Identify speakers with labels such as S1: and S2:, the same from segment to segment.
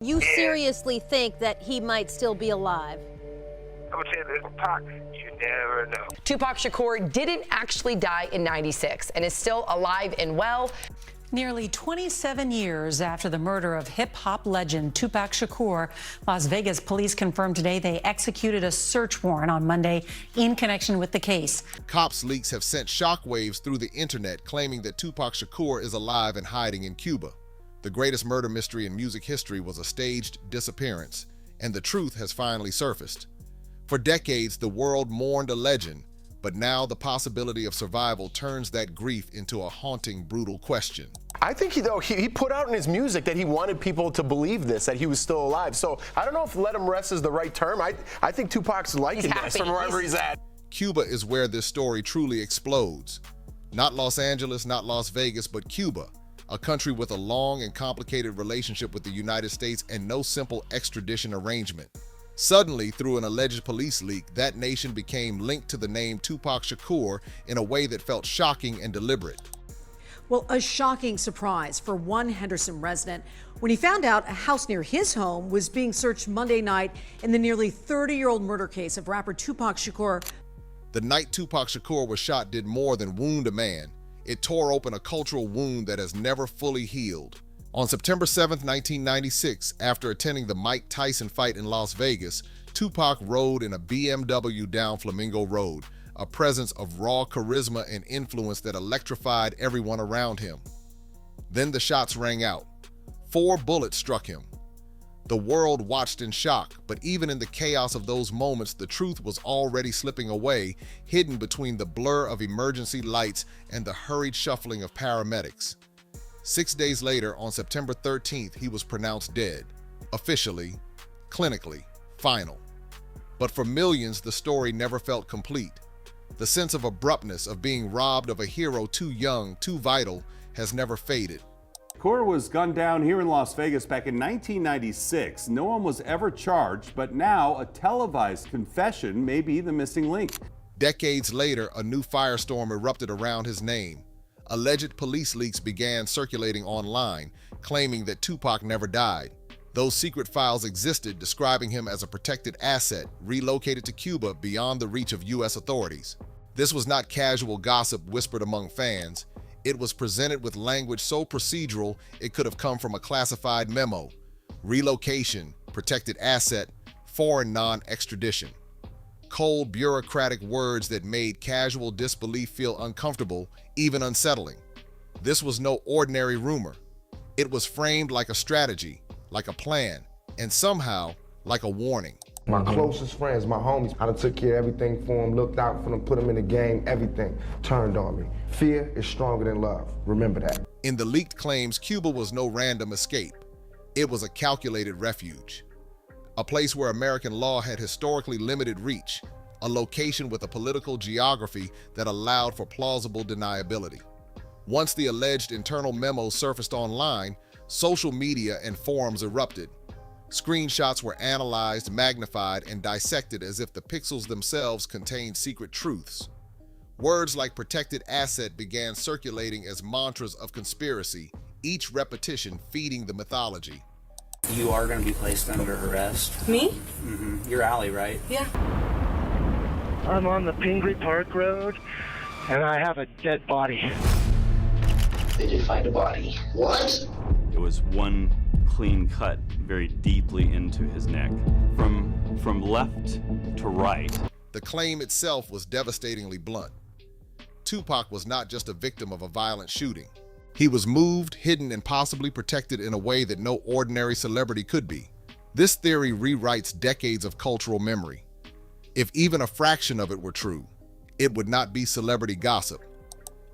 S1: You seriously think that he might still be alive?
S2: I'm gonna tell you this, Pac, you never know.
S3: Tupac Shakur didn't actually die in '96 and is still alive and well.
S4: Nearly 27 years after the murder of hip-hop legend Tupac Shakur, Las Vegas police confirmed today they executed a search warrant on Monday in connection with the case.
S5: Cops' leaks have sent shockwaves through the internet claiming that Tupac Shakur is alive and hiding in Cuba. The greatest murder mystery in music history was a staged disappearance, and the truth has finally surfaced. For decades, the world mourned a legend, but now the possibility of survival turns that grief into a haunting, brutal question.
S6: I think he put out in his music that he wanted people to believe this, that he was still alive. So I don't know if "let him rest" is the right term. I think Tupac's liking this from wherever he's at.
S5: Cuba is where this story truly explodes. Not Los Angeles, not Las Vegas, but Cuba, a country with a long and complicated relationship with the United States and no simple extradition arrangement. Suddenly, through an alleged police leak, that nation became linked to the name Tupac Shakur in a way that felt shocking and deliberate.
S7: Well, a shocking surprise for one Henderson resident when he found out a house near his home was being searched Monday night in the nearly 30-year-old murder case of rapper Tupac Shakur.
S5: The night Tupac Shakur was shot did more than wound a man. It tore open a cultural wound that has never fully healed. On September 7, 1996, after attending the Mike Tyson fight in Las Vegas, Tupac rode in a BMW down Flamingo Road, a presence of raw charisma and influence that electrified everyone around him. Then the shots rang out. 4 bullets struck him. The world watched in shock, but even in the chaos of those moments, the truth was already slipping away, hidden between the blur of emergency lights and the hurried shuffling of paramedics. 6 days later, on September 13th, he was pronounced dead. Officially, clinically, final. But for millions, the story never felt complete. The sense of abruptness of being robbed of a hero too young, too vital, has never faded.
S8: Shakur was gunned down here in Las Vegas back in 1996. No one was ever charged, but now a televised confession may be the missing link.
S5: Decades later, a new firestorm erupted around his name. Alleged police leaks began circulating online, claiming that Tupac never died. Those secret files existed, describing him as a protected asset, relocated to Cuba beyond the reach of U.S. authorities. This was not casual gossip whispered among fans. It was presented with language so procedural it could have come from a classified memo. Relocation, protected asset, foreign non-extradition. Cold, bureaucratic words that made casual disbelief feel uncomfortable, even unsettling. This was no ordinary rumor. It was framed like a strategy, like a plan, and somehow like a warning.
S9: My closest friends, my homies, I done took care of everything for them, looked out for them, put them in the game, everything turned on me. Fear is stronger than love. Remember that.
S5: In the leaked claims, Cuba was no random escape. It was a calculated refuge. A place where American law had historically limited reach, a location with a political geography that allowed for plausible deniability. Once the alleged internal memos surfaced online, social media and forums erupted. Screenshots were analyzed, magnified, and dissected as if the pixels themselves contained secret truths. Words like protected asset began circulating as mantras of conspiracy, each repetition feeding the mythology.
S10: You are going to be placed under arrest.
S1: Me?
S10: Mm-hmm. You're Allie, right?
S1: Yeah.
S2: I'm on the Pingree Park Road, and I have a dead body.
S11: They did find a body. What?
S12: It was one clean cut very deeply into his neck, from left to right.
S5: The claim itself was devastatingly blunt. Tupac was not just a victim of a violent shooting. He was moved, hidden, and possibly protected in a way that no ordinary celebrity could be. This theory rewrites decades of cultural memory. If even a fraction of it were true, it would not be celebrity gossip.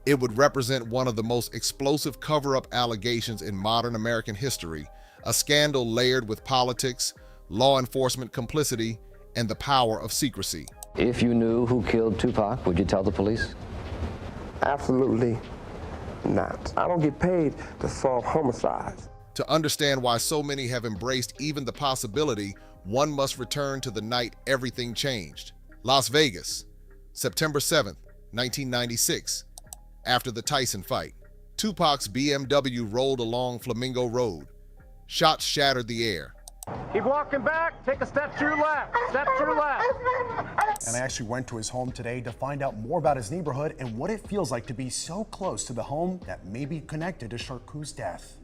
S5: It would represent one of the most explosive cover-up allegations in modern American history, a scandal layered with politics, law enforcement complicity, and the power of secrecy.
S13: If you knew who killed Tupac, would you tell the police?
S9: Absolutely not. I don't get paid to solve homicides.
S5: To understand why so many have embraced even the possibility, one must return to the night everything changed. Las Vegas, September 7th, 1996. After the Tyson fight, Tupac's BMW rolled along Flamingo Road. Shots shattered the air.
S14: Keep walking back. Take a step to your left. Step to your left.
S15: And I actually went to his home today to find out more about his neighborhood and what it feels like to be so close to the home that may be connected to Sharku's death.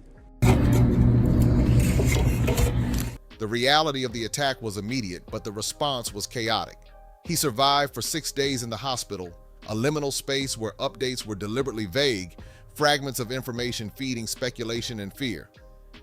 S5: The reality of the attack was immediate, but the response was chaotic. He survived for 6 days in the hospital, a liminal space where updates were deliberately vague, fragments of information feeding speculation and fear.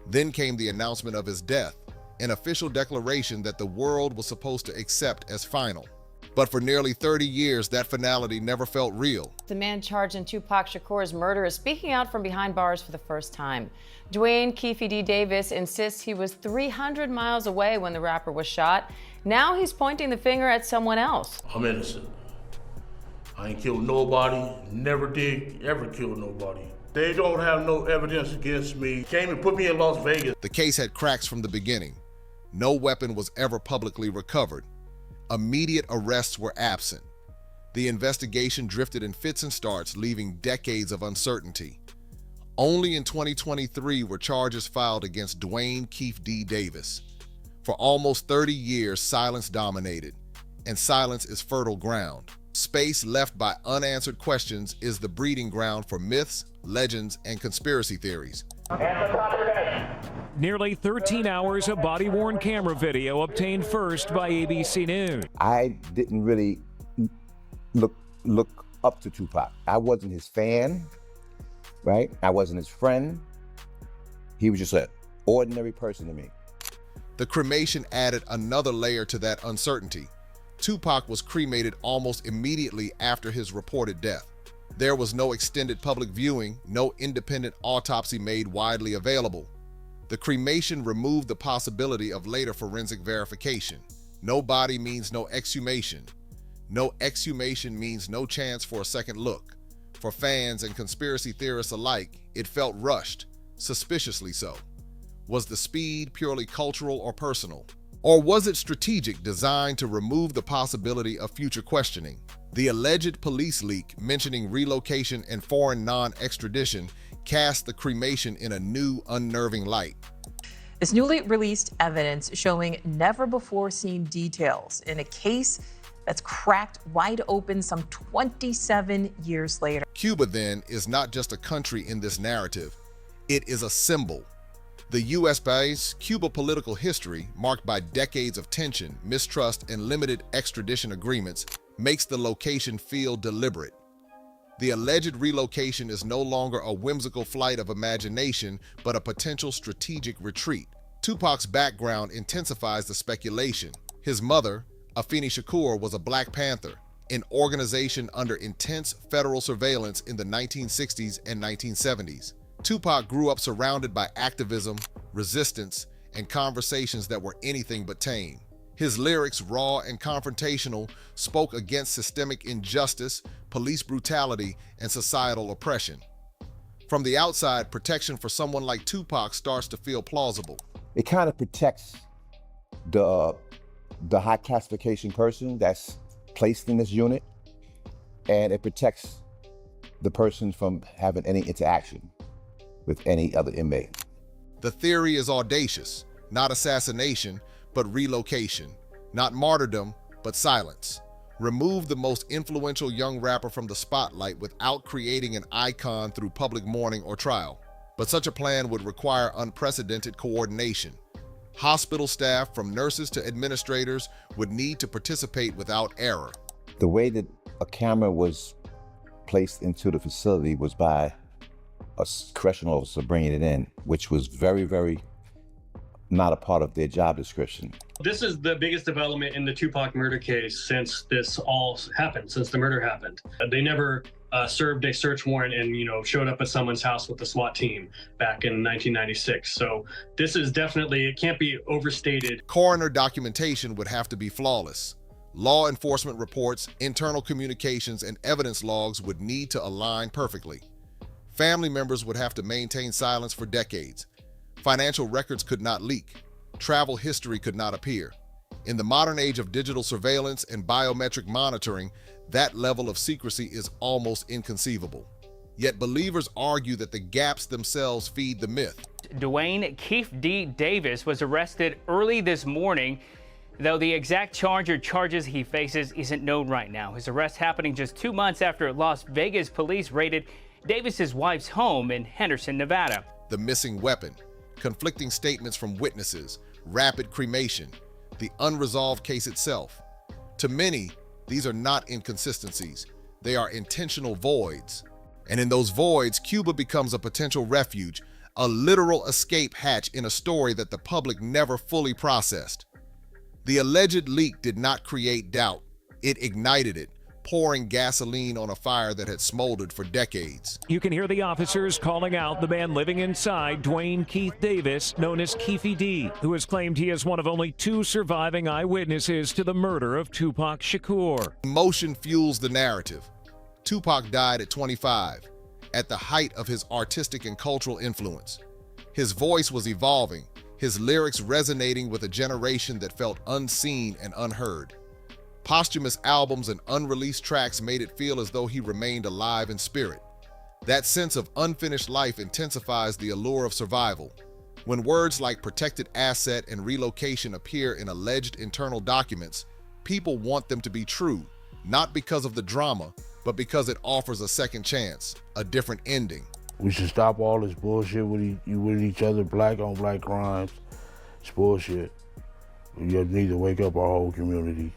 S5: Then came the announcement of his death, an official declaration that the world was supposed to accept as final. But for nearly 30 years, that finality never felt real.
S16: The man charged in Tupac Shakur's murder is speaking out from behind bars for the first time. Dwayne "Keefe D. Davis insists he was 300 miles away when the rapper was shot. Now he's pointing the finger at someone else.
S17: I'm innocent. I ain't killed nobody, never did ever kill nobody. They don't have no evidence against me. Came and put me in Las Vegas.
S5: The case had cracks from the beginning. No weapon was ever publicly recovered. Immediate arrests were absent. The investigation drifted in fits and starts, leaving decades of uncertainty. Only in 2023 were charges filed against Dwayne "Keefe D. Davis. For almost 30 years, silence dominated, and silence is fertile ground. Space left by unanswered questions is the breeding ground for myths, legends, and conspiracy theories.
S18: Nearly 13 hours of body-worn camera video obtained first by ABC News.
S19: I didn't really look up to Tupac. I wasn't his fan, right? I wasn't his friend. He was just an ordinary person to me.
S5: The cremation added another layer to that uncertainty. Tupac was cremated almost immediately after his reported death. There was no extended public viewing, no independent autopsy made widely available. The cremation removed the possibility of later forensic verification. No body means no exhumation. No exhumation means no chance for a second look. For fans and conspiracy theorists alike, it felt rushed, suspiciously so. Was the speed purely cultural or personal? Or was it strategic, designed to remove the possibility of future questioning? The alleged police leak mentioning relocation and foreign non-extradition cast the cremation in a new, unnerving light.
S20: This newly released evidence showing never-before-seen details in a case that's cracked wide open some 27 years later.
S5: Cuba, then, is not just a country in this narrative. It is a symbol. The U.S.-based Cuba political history, marked by decades of tension, mistrust, and limited extradition agreements, makes the location feel deliberate. The alleged relocation is no longer a whimsical flight of imagination, but a potential strategic retreat. Tupac's background intensifies the speculation. His mother, Afeni Shakur, was a Black Panther, an organization under intense federal surveillance in the 1960s and 1970s. Tupac grew up surrounded by activism, resistance, and conversations that were anything but tame. His lyrics, raw and confrontational, spoke against systemic injustice, police brutality, and societal oppression. From the outside, protection for someone like Tupac starts to feel plausible.
S19: It kind of protects the high classification person that's placed in this unit, and it protects the person from having any interaction with any other inmate.
S5: The theory is audacious, not assassination, but relocation, not martyrdom, but silence. Remove the most influential young rapper from the spotlight without creating an icon through public mourning or trial. But such a plan would require unprecedented coordination. Hospital staff, from nurses to administrators, would need to participate without error.
S19: The way that a camera was placed into the facility was by a correctional officer bringing it in, which was very, very not a part of their job description.
S21: This is the biggest development in the Tupac murder case since this all happened, since the murder happened. They never served a search warrant and, showed up at someone's house with the SWAT team back in 1996. So this is definitely, it can't be overstated.
S5: Coroner documentation would have to be flawless. Law enforcement reports, internal communications, and evidence logs would need to align perfectly. Family members would have to maintain silence for decades. Financial records could not leak. Travel history could not appear. In the modern age of digital surveillance and biometric monitoring, that level of secrecy is almost inconceivable. Yet believers argue that the gaps themselves feed the myth.
S3: Dwayne Keefe D. Davis was arrested early this morning, though the exact charge or charges he faces isn't known right now. His arrest happening just 2 months after Las Vegas police raided Davis's wife's home in Henderson, Nevada.
S5: The missing weapon, conflicting statements from witnesses, rapid cremation, the unresolved case itself. To many, these are not inconsistencies. They are intentional voids. And in those voids, Cuba becomes a potential refuge, a literal escape hatch in a story that the public never fully processed. The alleged leak did not create doubt. It ignited it, pouring gasoline on a fire that had smoldered for decades.
S18: You can hear the officers calling out the man living inside, Dwayne Keith Davis, known as Keefy D, who has claimed he is one of only 2 surviving eyewitnesses to the murder of Tupac Shakur.
S5: Emotion fuels the narrative. Tupac died at 25, at the height of his artistic and cultural influence. His voice was evolving, his lyrics resonating with a generation that felt unseen and unheard. Posthumous albums and unreleased tracks made it feel as though he remained alive in spirit. That sense of unfinished life intensifies the allure of survival. When words like protected asset and relocation appear in alleged internal documents, people want them to be true, not because of the drama, but because it offers a second chance, a different ending.
S17: We should stop all this bullshit with each other, black on black crimes. It's bullshit. We need to wake up our whole community.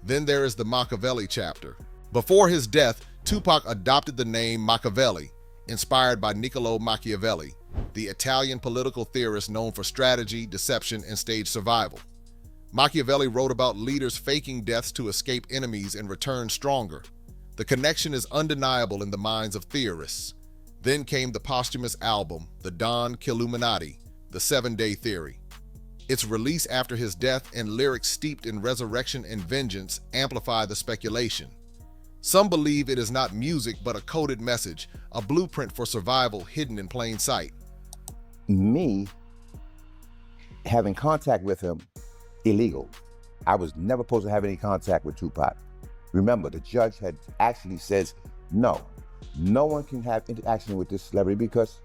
S5: Then there is the Makaveli chapter. Before his death, Tupac adopted the name Makaveli, inspired by Niccolò Machiavelli, the Italian political theorist known for strategy, deception, and stage survival. Machiavelli wrote about leaders faking deaths to escape enemies and return stronger. The connection is undeniable in the minds of theorists. Then came the posthumous album, The Don Killuminati, The 7-Day Theory. Its release after his death and lyrics steeped in resurrection and vengeance amplify the speculation. Some believe it is not music but a coded message, a blueprint for survival hidden in plain sight.
S19: Me having contact with him, illegal. I was never supposed to have any contact with Tupac. Remember, the judge had actually says, no one can have interaction with this celebrity because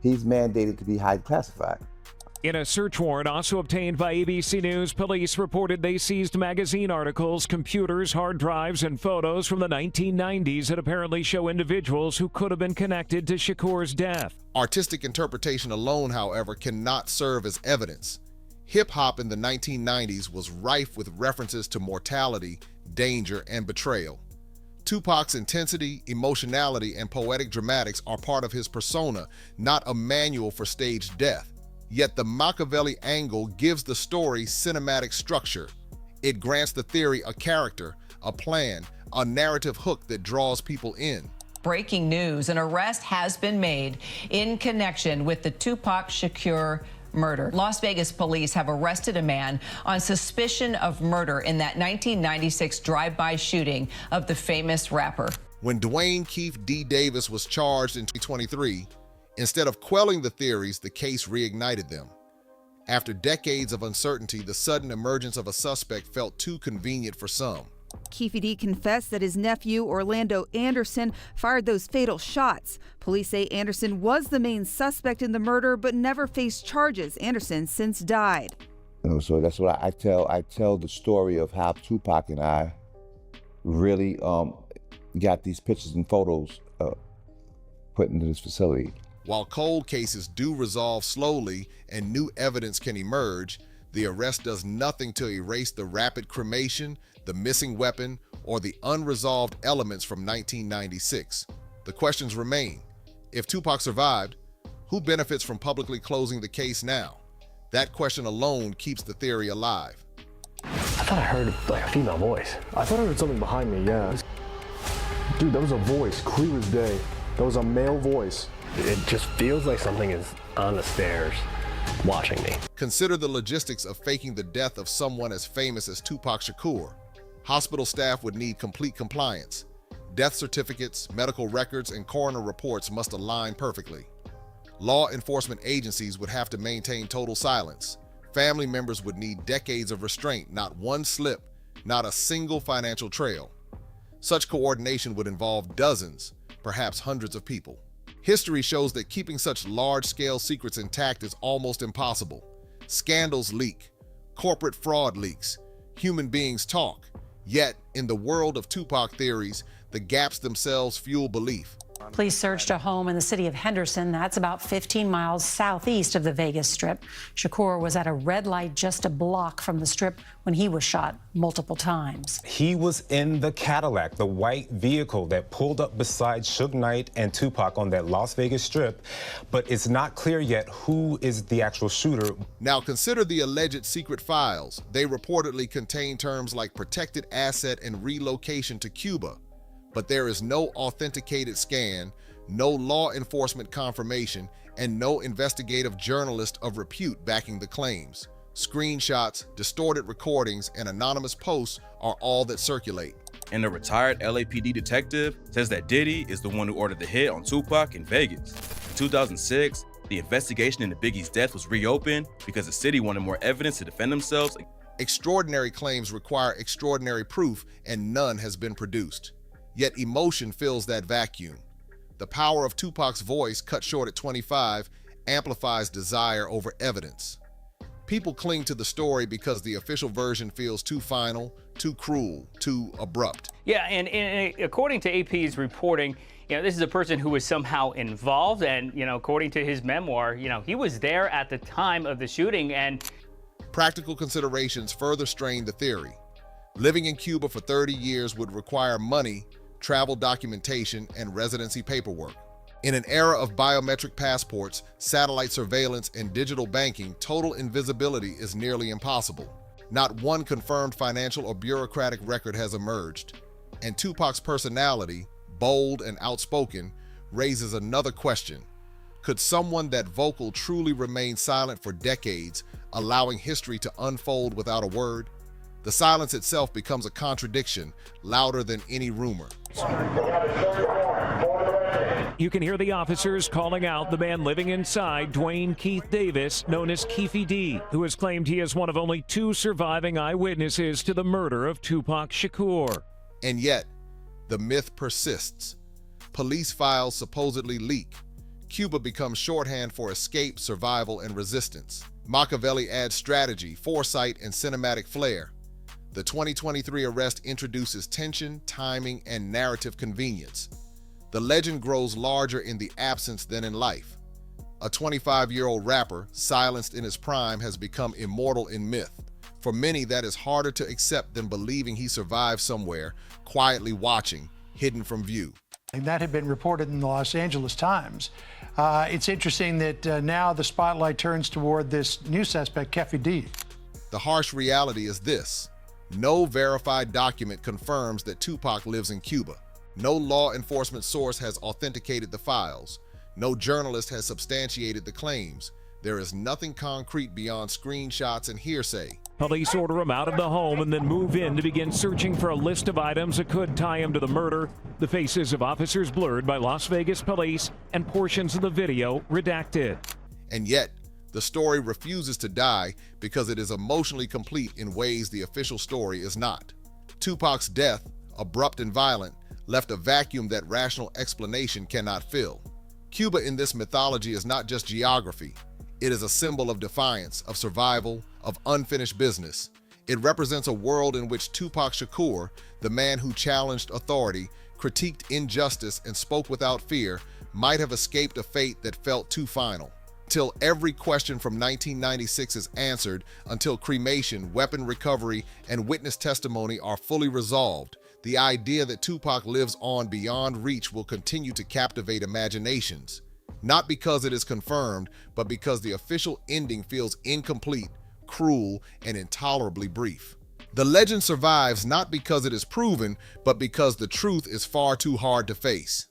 S19: he's mandated to be highly classified.
S18: In a search warrant also obtained by ABC News, police reported they seized magazine articles, computers, hard drives, and photos from the 1990s that apparently show individuals who could have been connected to Shakur's death.
S5: Artistic interpretation alone, however, cannot serve as evidence. Hip-hop in the 1990s was rife with references to mortality, danger, and betrayal. Tupac's intensity, emotionality, and poetic dramatics are part of his persona, not a manual for staged death. Yet the Makaveli angle gives the story cinematic structure. It grants the theory a character, a plan, a narrative hook that draws people in.
S22: Breaking news, an arrest has been made in connection with the Tupac Shakur murder. Las Vegas police have arrested a man on suspicion of murder in that 1996 drive-by shooting of the famous rapper.
S5: When Dwayne Keefe D. Davis was charged in 2023, instead of quelling the theories, the case reignited them. After decades of uncertainty, the sudden emergence of a suspect felt too convenient for some.
S23: Keefe D. confessed that his nephew, Orlando Anderson, fired those fatal shots. Police say Anderson was the main suspect in the murder, but never faced charges. Anderson since died.
S19: So that's what I tell. I tell the story of how Tupac and I really got these pictures and photos put into this facility.
S5: While cold cases do resolve slowly and new evidence can emerge, the arrest does nothing to erase the rapid cremation, the missing weapon, or the unresolved elements from 1996. The questions remain. If Tupac survived, who benefits from publicly closing the case now? That question alone keeps the theory alive.
S24: I thought I heard like a female voice. I thought I heard something behind me, yeah. Dude, that was a voice, clear as day. That was a male voice.
S25: It just feels like something is on the stairs watching me.
S5: Consider the logistics of faking the death of someone as famous as Tupac Shakur. Hospital staff would need complete compliance. Death certificates, medical records, and coroner reports must align perfectly. Law enforcement agencies would have to maintain total silence. Family members would need decades of restraint, not one slip, not a single financial trail. Such coordination would involve dozens, perhaps hundreds of people. History shows that keeping such large-scale secrets intact is almost impossible. Scandals leak, corporate fraud leaks, human beings talk. Yet, in the world of Tupac theories, the gaps themselves fuel belief.
S4: Police searched a home in the city of Henderson. That's about 15 miles southeast of the Vegas Strip. Shakur was at a red light just a block from the Strip when he was shot multiple times.
S6: He was in the Cadillac, the white vehicle that pulled up beside Suge Knight and Tupac on that Las Vegas Strip, but it's not clear yet who is the actual shooter.
S5: Now consider the alleged secret files. They reportedly contain terms like protected asset and relocation to Cuba. But there is no authenticated scan, no law enforcement confirmation, and no investigative journalist of repute backing the claims. Screenshots, distorted recordings, and anonymous posts are all that circulate.
S7: And a retired LAPD detective says that Diddy is the one who ordered the hit on Tupac in Vegas. In 2006, the investigation into Biggie's death was reopened because the city wanted more evidence to defend themselves.
S5: Extraordinary claims require extraordinary proof, and none has been produced. Yet emotion fills that vacuum. The power of Tupac's voice, cut short at 25, amplifies desire over evidence. People cling to the story because the official version feels too final, too cruel, too abrupt.
S3: Yeah, and according to AP's reporting, this is a person who was somehow involved, and according to his memoir, he was there at the time of the shooting. And
S5: practical considerations further strain the theory. Living in Cuba for 30 years would require money, travel documentation, and residency paperwork. In an era of biometric passports, satellite surveillance, and digital banking, total invisibility is nearly impossible. Not one confirmed financial or bureaucratic record has emerged. And Tupac's personality, bold and outspoken, raises another question. Could someone that vocal truly remain silent for decades, allowing history to unfold without a word? The silence itself becomes a contradiction, louder than any rumor.
S18: You can hear the officers calling out the man living inside, Dwayne Keith Davis, known as Keefy D, who has claimed he is one of only 2 surviving eyewitnesses to the murder of Tupac Shakur.
S5: And yet, the myth persists. Police files supposedly leak. Cuba becomes shorthand for escape, survival, and resistance. Makaveli adds strategy, foresight, and cinematic flair. The 2023 arrest introduces tension, timing, and narrative convenience. The legend grows larger in the absence than in life. A 25-year-old rapper, silenced in his prime, has become immortal in myth. For many, that is harder to accept than believing he survived somewhere, quietly watching, hidden from view.
S8: And that had been reported in the Los Angeles Times. It's interesting that now the spotlight turns toward this new suspect, Keefy D.
S5: The harsh reality is this. No verified document confirms that Tupac lives in Cuba. No law enforcement source has authenticated the files. No journalist has substantiated the claims. There is nothing concrete beyond screenshots and hearsay.
S18: Police order him out of the home and then move in to begin searching for a list of items that could tie him to the murder. The faces of officers blurred by Las Vegas police and portions of the video redacted.
S5: And yet, the story refuses to die because it is emotionally complete in ways the official story is not. Tupac's death, abrupt and violent, left a vacuum that rational explanation cannot fill. Cuba in this mythology is not just geography. It is a symbol of defiance, of survival, of unfinished business. It represents a world in which Tupac Shakur, the man who challenged authority, critiqued injustice, and spoke without fear, might have escaped a fate that felt too final. Until every question from 1996 is answered, until cremation, weapon recovery, and witness testimony are fully resolved, the idea that Tupac lives on beyond reach will continue to captivate imaginations. Not because it is confirmed, but because the official ending feels incomplete, cruel, and intolerably brief. The legend survives not because it is proven, but because the truth is far too hard to face.